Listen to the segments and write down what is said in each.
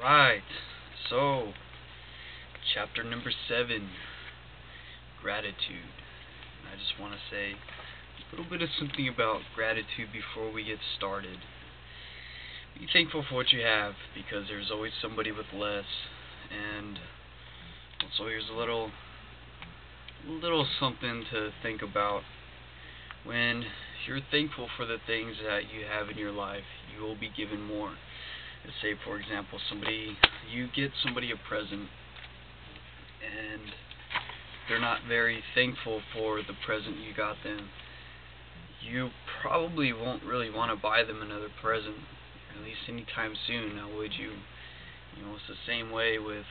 Alright, so chapter number 7, gratitude. I just want to say a little bit of something about gratitude before we get started. Be thankful for what you have, because there's always somebody with less. And so here's a little something to think about. When you're thankful for the things that you have in your life, you will be given more. Let's say, for example, you get somebody a present, and they're not very thankful for the present you got them. You probably won't really want to buy them another present, at least anytime soon. Now, would you? It's the same way with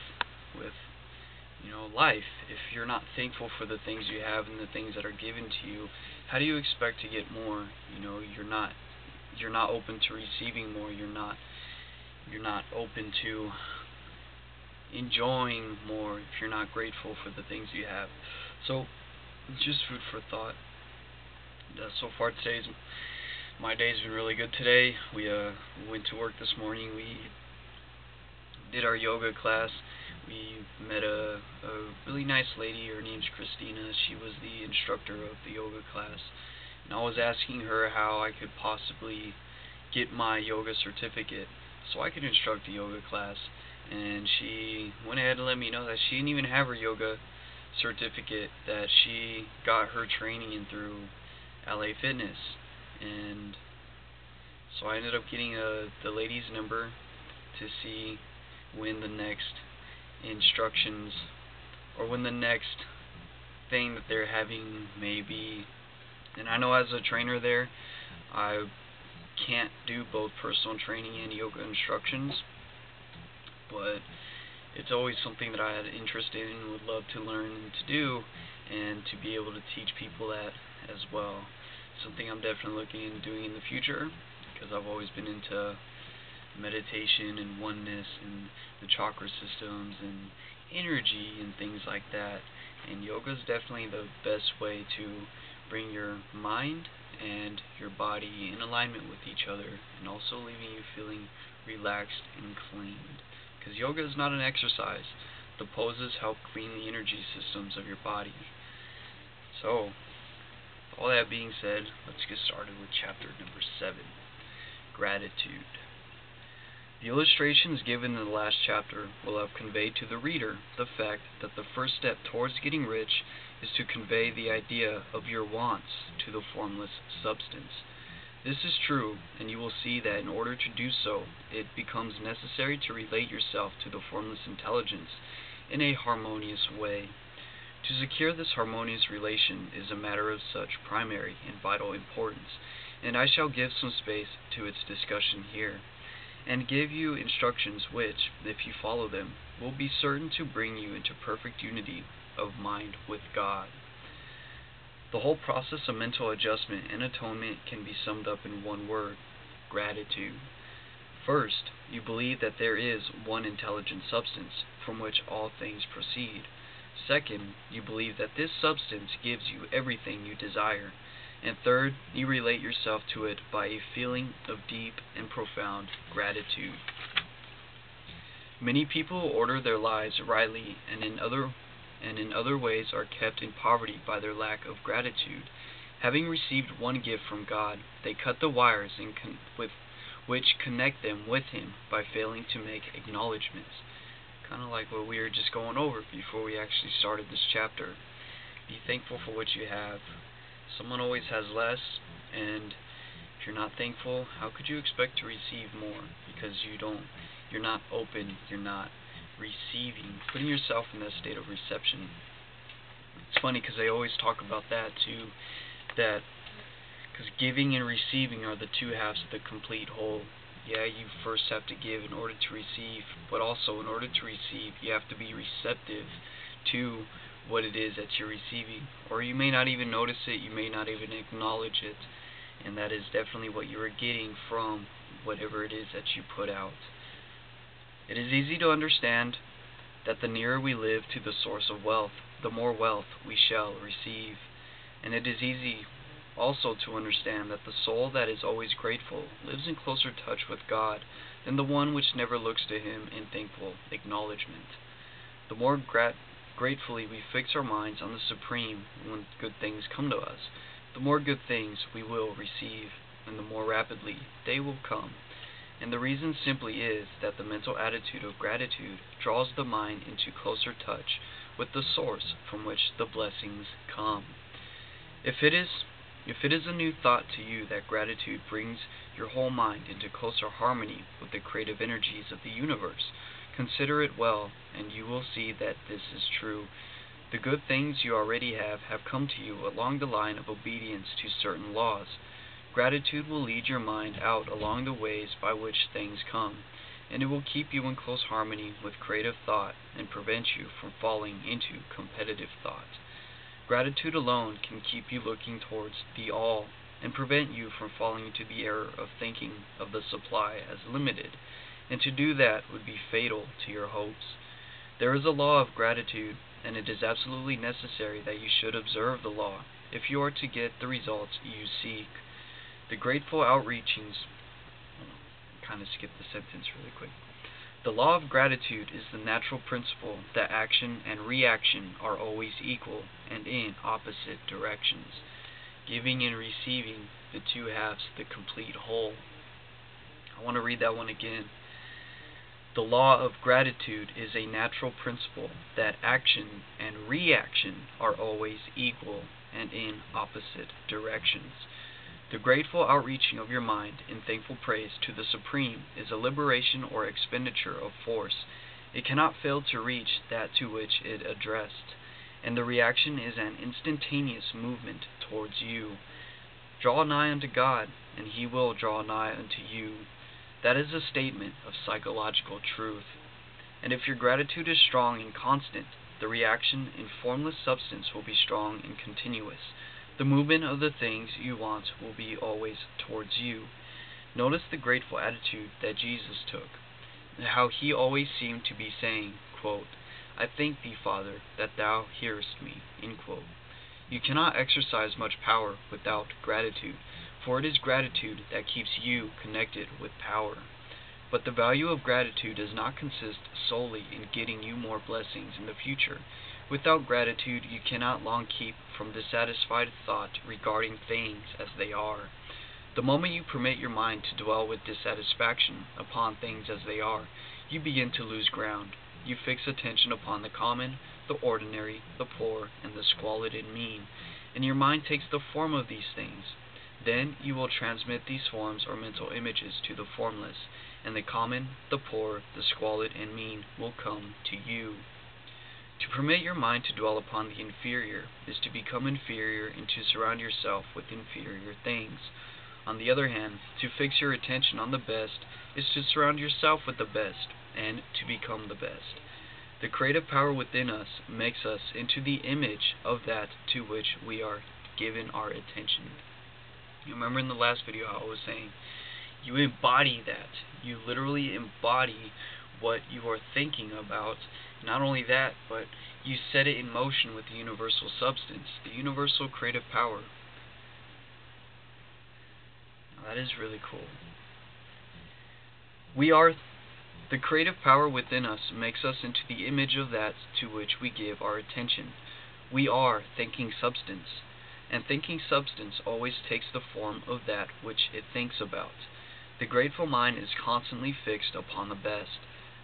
life. If you're not thankful for the things you have and the things that are given to you, how do you expect to get more? You're not open to receiving more. You're not open to enjoying more if you're not grateful for the things you have. So, just food for thought. So far my day's been really good today. We went to work this morning. We did our yoga class. We met a really nice lady. Her name's Christina. She was the instructor of the yoga class. And I was asking her how I could possibly get my yoga certificate so I could instruct a yoga class. And she went ahead and let me know that she didn't even have her yoga certificate, that she got her training in through LA Fitness. And so I ended up getting the lady's number to see when the next instructions, or when the next thing that they're having may be. And I know as a trainer there, I can't do both personal training and yoga instructions, but it's always something that I had interest in and would love to learn and to do, and to be able to teach people that as well. Something I'm definitely looking into doing in the future, because I've always been into meditation and oneness and the chakra systems and energy and things like that. And yoga is definitely the best way to bring your mind and your body in alignment with each other, and also leaving you feeling relaxed and cleaned. Because yoga is not an exercise. The poses help clean the energy systems of your body. So, all that being said, let's get started with chapter number 7, gratitude. The illustrations given in the last chapter will have conveyed to the reader the fact that the first step towards getting rich is to convey the idea of your wants to the formless substance. This is true, and you will see that in order to do so, it becomes necessary to relate yourself to the formless intelligence in a harmonious way. To secure this harmonious relation is a matter of such primary and vital importance, and I shall give some space to its discussion here, and give you instructions which, if you follow them, will be certain to bring you into perfect unity of mind with God. The whole process of mental adjustment and atonement can be summed up in one word: gratitude. First, you believe that there is one intelligent substance from which all things proceed. Second, you believe that this substance gives you everything you desire. And third, you relate yourself to it by a feeling of deep and profound gratitude. Many people order their lives rightly, and in other ways are kept in poverty by their lack of gratitude. Having received one gift from God, they cut the wires which connect them with Him by failing to make acknowledgments. Kind of like what we were just going over before we actually started this chapter. Be thankful for what you have. Someone always has less, and if you're not thankful, how could you expect to receive more? Because you're not open, you're not receiving, putting yourself in that state of reception. It's funny because they always talk about that too, that because giving and receiving are the two halves of the complete whole. Yeah, you first have to give in order to receive, but also in order to receive, you have to be receptive to what it is that you're receiving. Or you may not even notice it, you may not even acknowledge it, and that is definitely what you are getting from whatever it is that you put out. It is easy to understand that the nearer we live to the source of wealth, the more wealth we shall receive. And it is easy Also to understand that the soul that is always grateful lives in closer touch with God than the one which never looks to Him in thankful acknowledgement. The more gratefully we fix our minds on the Supreme when good things come to us, the more good things we will receive, and the more rapidly they will come. And the reason simply is that the mental attitude of gratitude draws the mind into closer touch with the source from which the blessings come. If it is a new thought to you that gratitude brings your whole mind into closer harmony with the creative energies of the universe, consider it well, and you will see that this is true. The good things you already have come to you along the line of obedience to certain laws. Gratitude will lead your mind out along the ways by which things come, and it will keep you in close harmony with creative thought and prevent you from falling into competitive thought. Gratitude alone can keep you looking towards the all and prevent you from falling into the error of thinking of the supply as limited, and to do that would be fatal to your hopes. There is a law of gratitude, and it is absolutely necessary that you should observe the law if you are to get the results you seek. The grateful outreachings, kind of skip the sentence really quick. The law of gratitude is the natural principle that action and reaction are always equal and in opposite directions, giving and receiving, the two halves, the complete whole. I want to read that one again. The law of gratitude is a natural principle that action and reaction are always equal and in opposite directions. The grateful outreaching of your mind in thankful praise to the Supreme is a liberation or expenditure of force. It cannot fail to reach that to which it addressed, and the reaction is an instantaneous movement towards you. Draw nigh unto God, and He will draw nigh unto you. That is a statement of psychological truth. And if your gratitude is strong and constant, the reaction in formless substance will be strong and continuous. The movement of the things you want will be always towards you. Notice the grateful attitude that Jesus took, and how He always seemed to be saying, quote, I thank Thee, Father, that Thou hearest me, end quote. You cannot exercise much power without gratitude, for it is gratitude that keeps you connected with power. But the value of gratitude does not consist solely in getting you more blessings in the future. Without gratitude, you cannot long keep from dissatisfied thought regarding things as they are. The moment you permit your mind to dwell with dissatisfaction upon things as they are, you begin to lose ground. You fix attention upon the common, the ordinary, the poor, and the squalid and mean, and your mind takes the form of these things. Then you will transmit these forms or mental images to the formless, and the common, the poor, the squalid, and mean will come to you. To permit your mind to dwell upon the inferior is to become inferior and to surround yourself with inferior things. On the other hand, to fix your attention on the best is to surround yourself with the best and to become the best. The creative power within us makes us into the image of that to which we are given our attention. You remember in the last video how I was saying, you embody that. You literally embody what you are thinking about. Not only that, but you set it in motion with the universal substance, the universal creative power. Now, that is really cool. The creative power within us makes us into the image of that to which we give our attention. We are thinking substance, and thinking substance always takes the form of that which it thinks about. The grateful mind is constantly fixed upon the best.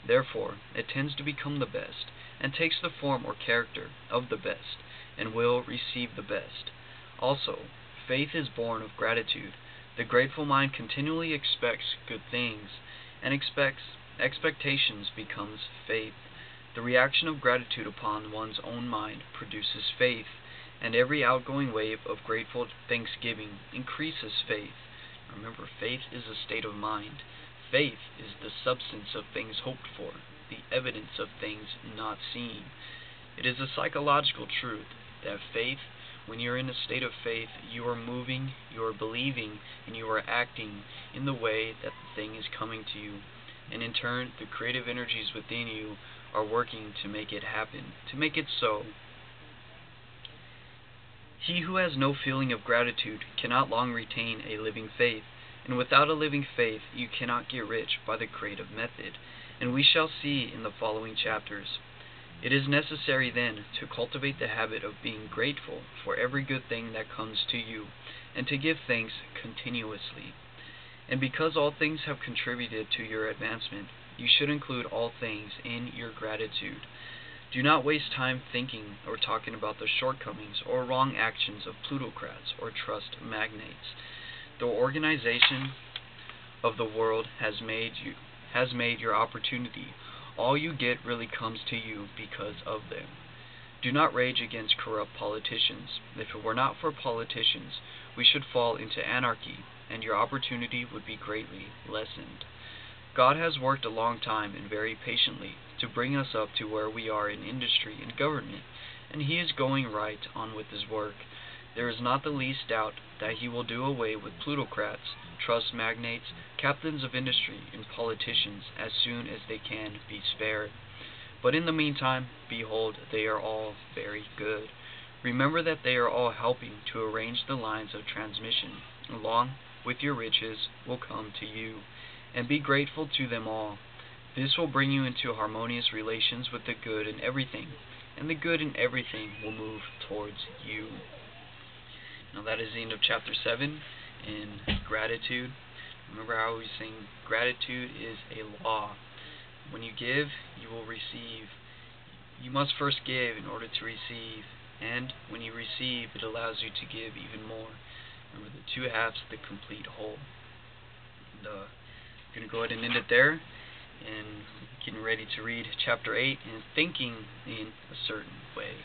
Therefore, it tends to become the best, and takes the form or character of the best, and will receive the best. Also, faith is born of gratitude. The grateful mind continually expects good things, and expectations becomes faith. The reaction of gratitude upon one's own mind produces faith, and every outgoing wave of grateful thanksgiving increases faith. Remember, faith is a state of mind. Faith is the substance of things hoped for, the evidence of things not seen. It is a psychological truth that faith, when you're in a state of faith, you are moving, you are believing, and you are acting in the way that the thing is coming to you. And in turn, the creative energies within you are working to make it happen, to make it so. He who has no feeling of gratitude cannot long retain a living faith, and without a living faith you cannot get rich by the creative method, and we shall see in the following chapters. It is necessary, then, to cultivate the habit of being grateful for every good thing that comes to you, and to give thanks continuously. And because all things have contributed to your advancement, you should include all things in your gratitude. Do not waste time thinking or talking about the shortcomings or wrong actions of plutocrats or trust magnates. The organization of the world has made your opportunity. All you get really comes to you because of them. Do not rage against corrupt politicians. If it were not for politicians, we should fall into anarchy, and your opportunity would be greatly lessened. God has worked a long time and very patiently to bring us up to where we are in industry and government, and He is going right on with His work. There is not the least doubt that He will do away with plutocrats, trust magnates, captains of industry, and politicians as soon as they can be spared. But in the meantime, behold, they are all very good. Remember that they are all helping to arrange the lines of transmission. Along with your riches will come to you, and be grateful to them all. This will bring you into harmonious relations with the good in everything, and the good in everything will move towards you. Now that is the end of chapter 7 in gratitude. Remember, I always saying gratitude is a law. When you give, you will receive. You must first give in order to receive, and when you receive, it allows you to give even more. Remember, the two halves, the complete whole. And, I'm going to go ahead and end it there, and getting ready to read chapter 8 and thinking in a certain way.